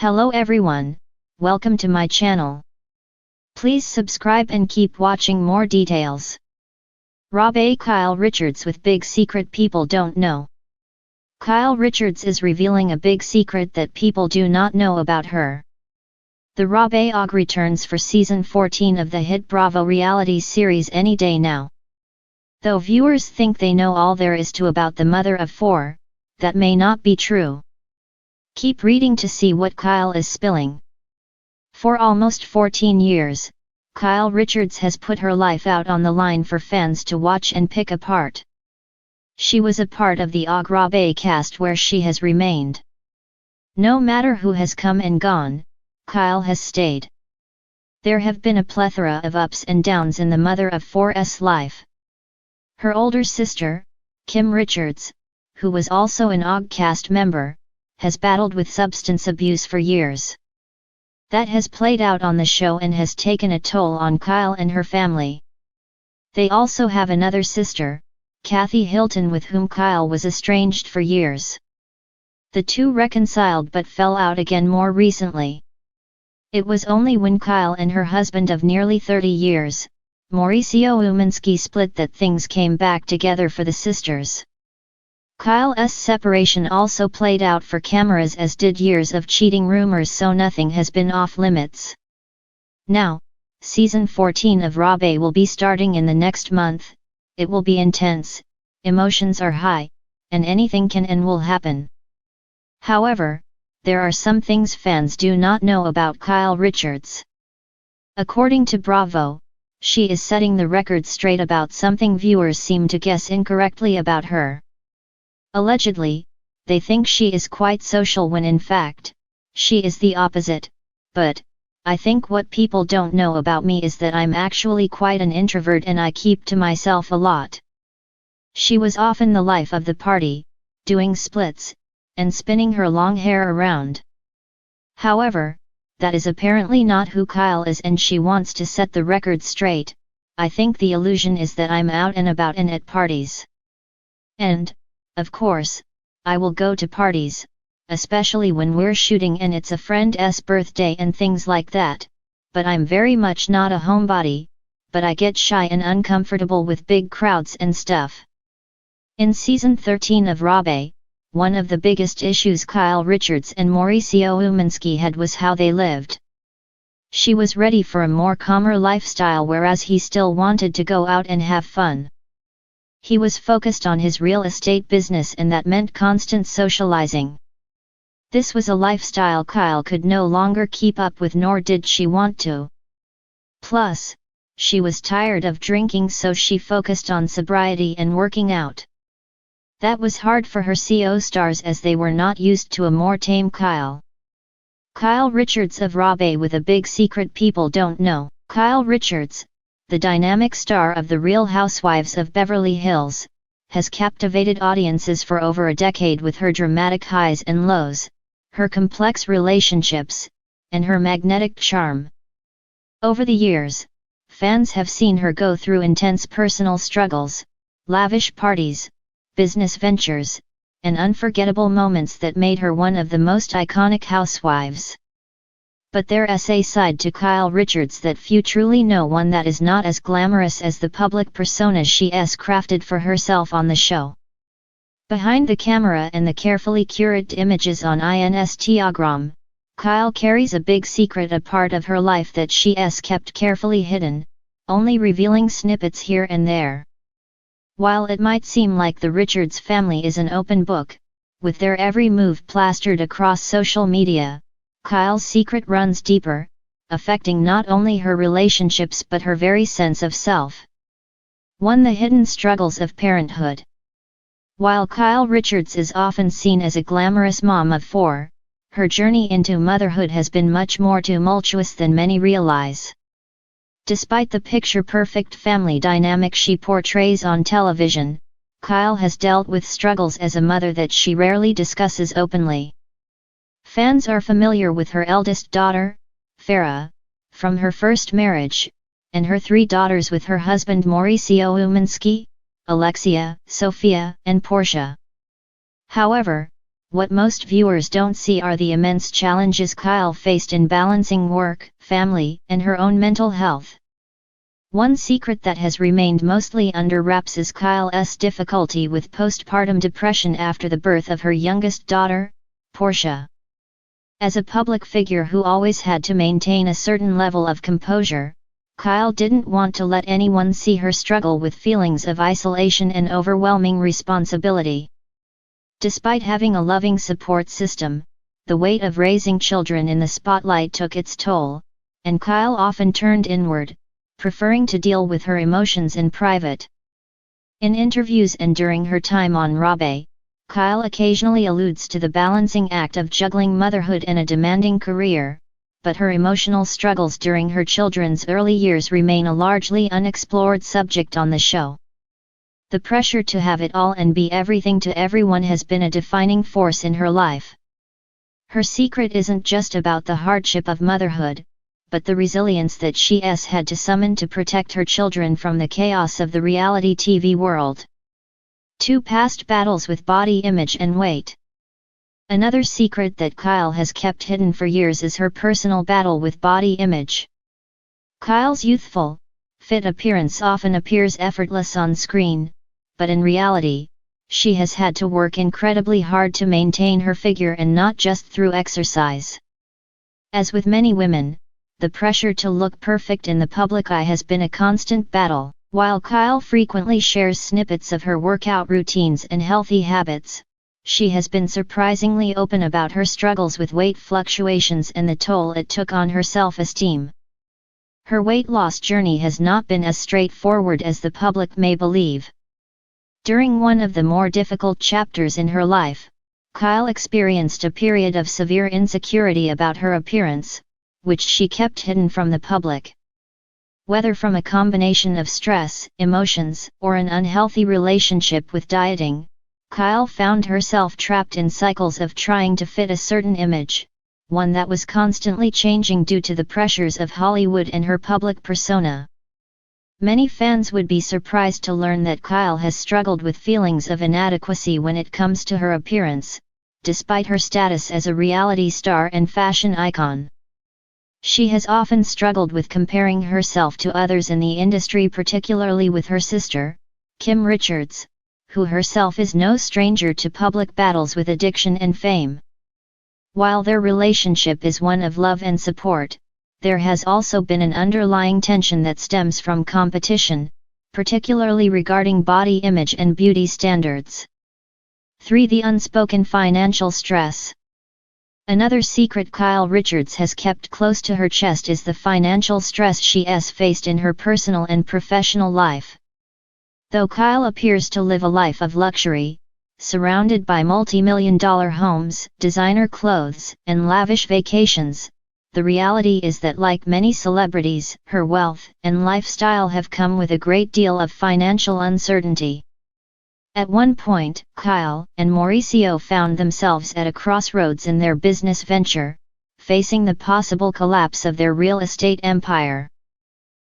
Hello everyone, welcome to my channel. Please subscribe and keep watching more details. RHBH Kyle Richards with big secret people don't know. Kyle Richards is revealing a big secret that people do not know about her. The RHBH returns for season 14 of the hit Bravo reality series any day now. Though viewers think they know all there is to about the mother of four, that may not be true. Keep reading to see what Kyle is spilling. For almost 14 years, Kyle Richards has put her life out on the line for fans to watch and pick apart. She was a part of the RHBH cast where she has remained. No matter who has come and gone, Kyle has stayed. There have been a plethora of ups and downs in the mother of four's life. Her older sister, Kim Richards, who was also an RHBH cast member, has battled with substance abuse for years. That has played out on the show and has taken a toll on Kyle and her family. They also have another sister, Kathy Hilton, with whom Kyle was estranged for years. The two reconciled but fell out again more recently. It was only when Kyle and her husband of nearly 30 years, Mauricio Umansky, split that things came back together for the sisters. Kyle's separation also played out for cameras, as did years of cheating rumors, so nothing has been off limits. Now, season 14 of RHBH will be starting in the next month. It will be intense, emotions are high, and anything can and will happen. However, there are some things fans do not know about Kyle Richards. According to Bravo, she is setting the record straight about something viewers seem to guess incorrectly about her. Allegedly, they think she is quite social when in fact, she is the opposite, but, I think what people don't know about me is that I'm actually quite an introvert and I keep to myself a lot. She was often the life of the party, doing splits, and spinning her long hair around. However, that is apparently not who Kyle is, and she wants to set the record straight. I think the illusion is that I'm out and about and at parties. And, of course, I will go to parties, especially when we're shooting and it's a friend's birthday and things like that, but I'm very much not a homebody, but I get shy and uncomfortable with big crowds and stuff. In season 13 of RHBH, one of the biggest issues Kyle Richards and Mauricio Umansky had was how they lived. She was ready for a more calmer lifestyle, whereas he still wanted to go out and have fun. He was focused on his real estate business, and that meant constant socializing. This was a lifestyle Kyle could no longer keep up with, nor did she want to. Plus, she was tired of drinking, so she focused on sobriety and working out. That was hard for her co-stars, as they were not used to a more tame Kyle. Kyle Richards of RHBH with a big secret people don't know. Kyle Richards, the dynamic star of The Real Housewives of Beverly Hills, has captivated audiences for over a decade with her dramatic highs and lows, her complex relationships, and her magnetic charm. Over the years, fans have seen her go through intense personal struggles, lavish parties, business ventures, and unforgettable moments that made her one of the most iconic housewives. But there's a side to Kyle Richards that few truly know, one that is not as glamorous as the public persona she's crafted for herself on the show. Behind the camera and the carefully curated images on Instagram, Kyle carries a big secret, a part of her life that she's kept carefully hidden, only revealing snippets here and there. While it might seem like the Richards family is an open book, with their every move plastered across social media, Kyle's secret runs deeper, affecting not only her relationships but her very sense of self. 1. The hidden struggles of parenthood. While Kyle Richards is often seen as a glamorous mom of four, her journey into motherhood has been much more tumultuous than many realize. Despite the picture-perfect family dynamic she portrays on television, Kyle has dealt with struggles as a mother that she rarely discusses openly. Fans are familiar with her eldest daughter, Farah, from her first marriage, and her 3 daughters with her husband Mauricio Umansky, Alexia, Sophia, and Portia. However, what most viewers don't see are the immense challenges Kyle faced in balancing work, family, and her own mental health. One secret that has remained mostly under wraps is Kyle's difficulty with postpartum depression after the birth of her youngest daughter, Portia. As a public figure who always had to maintain a certain level of composure, Kyle didn't want to let anyone see her struggle with feelings of isolation and overwhelming responsibility. Despite having a loving support system, the weight of raising children in the spotlight took its toll, and Kyle often turned inward, preferring to deal with her emotions in private. In interviews and during her time on RHBH, Kyle occasionally alludes to the balancing act of juggling motherhood and a demanding career, but her emotional struggles during her children's early years remain a largely unexplored subject on the show. The pressure to have it all and be everything to everyone has been a defining force in her life. Her secret isn't just about the hardship of motherhood, but the resilience that she's had to summon to protect her children from the chaos of the reality TV world. 2. Past battles with body image and weight. Another secret that Kyle has kept hidden for years is her personal battle with body image. Kyle's youthful, fit appearance often appears effortless on screen, but in reality, she has had to work incredibly hard to maintain her figure, and not just through exercise. As with many women, the pressure to look perfect in the public eye has been a constant battle. While Kyle frequently shares snippets of her workout routines and healthy habits, she has been surprisingly open about her struggles with weight fluctuations and the toll it took on her self-esteem. Her weight loss journey has not been as straightforward as the public may believe. During one of the more difficult chapters in her life, Kyle experienced a period of severe insecurity about her appearance, which she kept hidden from the public. Whether from a combination of stress, emotions, or an unhealthy relationship with dieting, Kyle found herself trapped in cycles of trying to fit a certain image, one that was constantly changing due to the pressures of Hollywood and her public persona. Many fans would be surprised to learn that Kyle has struggled with feelings of inadequacy when it comes to her appearance, despite her status as a reality star and fashion icon. She has often struggled with comparing herself to others in the industry, particularly with her sister, Kim Richards, who herself is no stranger to public battles with addiction and fame. While their relationship is one of love and support, there has also been an underlying tension that stems from competition, particularly regarding body image and beauty standards. 3. The unspoken financial stress. Another secret Kyle Richards has kept close to her chest is the financial stress she's faced in her personal and professional life. Though Kyle appears to live a life of luxury, surrounded by multi-million-dollar homes, designer clothes, and lavish vacations, the reality is that, like many celebrities, her wealth and lifestyle have come with a great deal of financial uncertainty. At one point, Kyle and Mauricio found themselves at a crossroads in their business venture, facing the possible collapse of their real estate empire.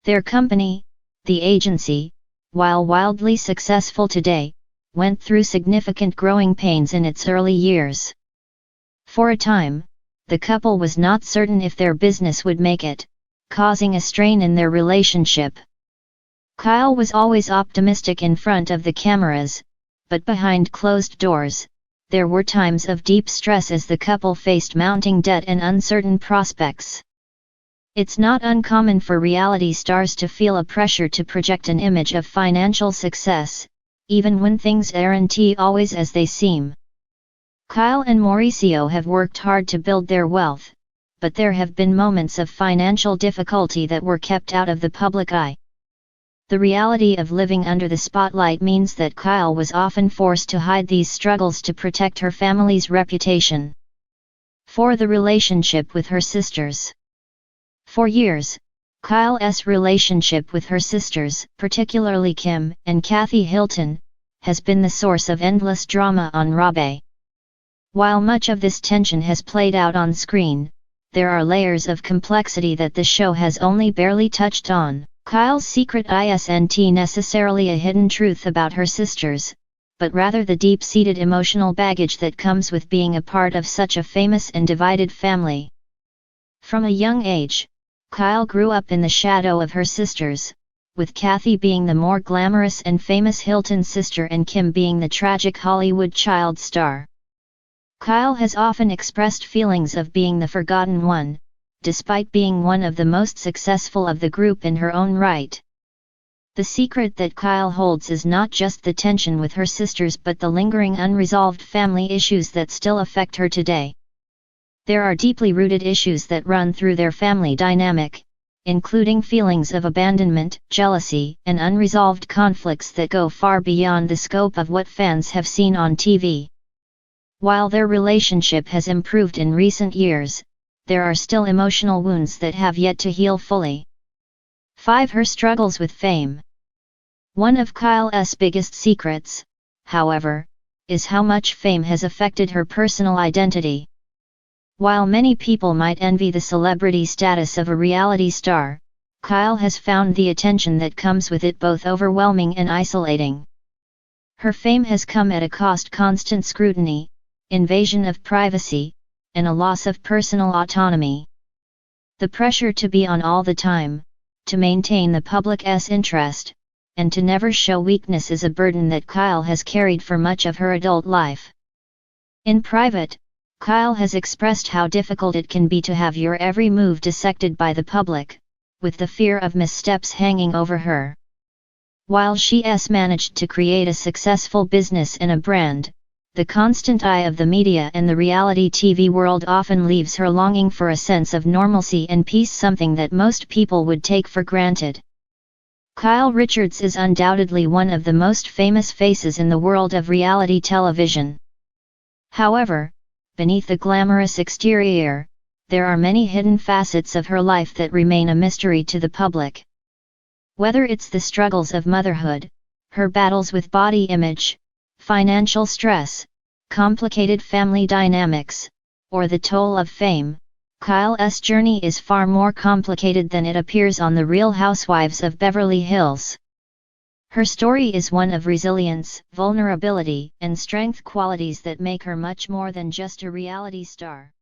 Their company, the agency, while wildly successful today, went through significant growing pains in its early years. For a time, the couple was not certain if their business would make it, causing a strain in their relationship. Kyle was always optimistic in front of the cameras, but behind closed doors, there were times of deep stress as the couple faced mounting debt and uncertain prospects. It's not uncommon for reality stars to feel a pressure to project an image of financial success, even when things aren't always as they seem. Kyle and Mauricio have worked hard to build their wealth, but there have been moments of financial difficulty that were kept out of the public eye. The reality of living under the spotlight means that Kyle was often forced to hide these struggles to protect her family's reputation. 4. The relationship with her sisters. For years, Kyle's relationship with her sisters, particularly Kim and Kathy Hilton, has been the source of endless drama on RHBH. While much of this tension has played out on screen, there are layers of complexity that the show has only barely touched on. Kyle's secret isn't necessarily a hidden truth about her sisters, but rather the deep-seated emotional baggage that comes with being a part of such a famous and divided family. From a young age, Kyle grew up in the shadow of her sisters, with Kathy being the more glamorous and famous Hilton sister and Kim being the tragic Hollywood child star. Kyle has often expressed feelings of being the forgotten one, despite being one of the most successful of the group in her own right. The secret that Kyle holds is not just the tension with her sisters but the lingering unresolved family issues that still affect her today. There are deeply rooted issues that run through their family dynamic, including feelings of abandonment, jealousy, and unresolved conflicts that go far beyond the scope of what fans have seen on TV. While their relationship has improved in recent years, there are still emotional wounds that have yet to heal fully. 5. Her struggles with fame. One of Kyle's biggest secrets, however, is how much fame has affected her personal identity. While many people might envy the celebrity status of a reality star, Kyle has found the attention that comes with it both overwhelming and isolating. Her fame has come at a cost: constant scrutiny, invasion of privacy, and a loss of personal autonomy. The pressure to be on all the time, to maintain the public's interest, and to never show weakness is a burden that Kyle has carried for much of her adult life. In private, Kyle has expressed how difficult it can be to have your every move dissected by the public, with the fear of missteps hanging over her. While she's managed to create a successful business and a brand, the constant eye of the media and the reality TV world often leaves her longing for a sense of normalcy and peace, something that most people would take for granted. Kyle Richards is undoubtedly one of the most famous faces in the world of reality television. However, beneath the glamorous exterior, there are many hidden facets of her life that remain a mystery to the public. Whether it's the struggles of motherhood, her battles with body image, financial stress, complicated family dynamics, or the toll of fame, Kyle's journey is far more complicated than it appears on The Real Housewives of Beverly Hills. Her story is one of resilience, vulnerability, and strength, qualities that make her much more than just a reality star.